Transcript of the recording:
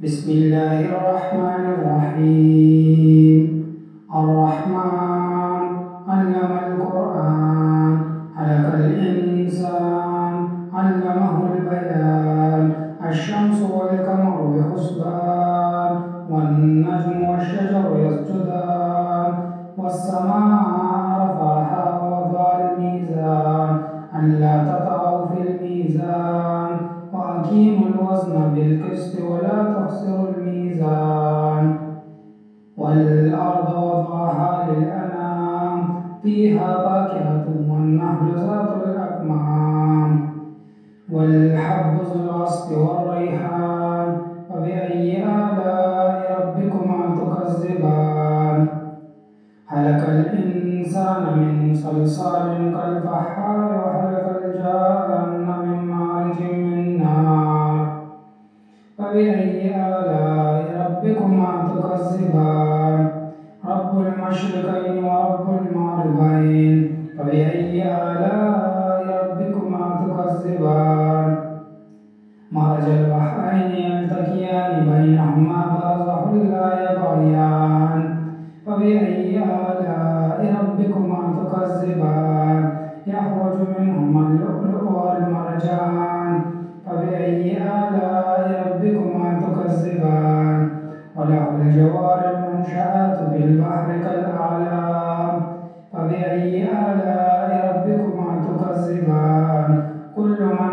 بسم الله الرحمن الرحيم. الرحمن علم القرآن خلق الإنسان علمه البيان. الشمس والقمر بحسبان والنجم والشجر يسجدان والسماء رفعها ووضع الميزان ألا تطغوا في الميزان وأقيموا الوزن بالقسط ولا تخسروا الميزان. والأرض وضعها للأنام فيها فاكهة والنخل ذات الأكمام والحب ذو العصف والريحان. فبأي آلاء ربكما تكذبان؟ خلق الإنسان من صلصال كالفخار وخلق الجان من مارج من نار. فبأي آلاء ربكما تكذبان؟ رب المشرقين ورب المغربين. فبأي آلاء ربكما تكذبان؟ مرج البحرين يلتقيان بينهما برزخ لا يبغيان. فبأي آلاء ربكما تكذبان؟ يخرج منهما اللؤلؤ والمرجان. فبأي آلاء ربكما تكذبان؟ وله الجوار المنشآت في البحر كالأعلام. فبأي آلاء ربكما تكذبان؟ كل من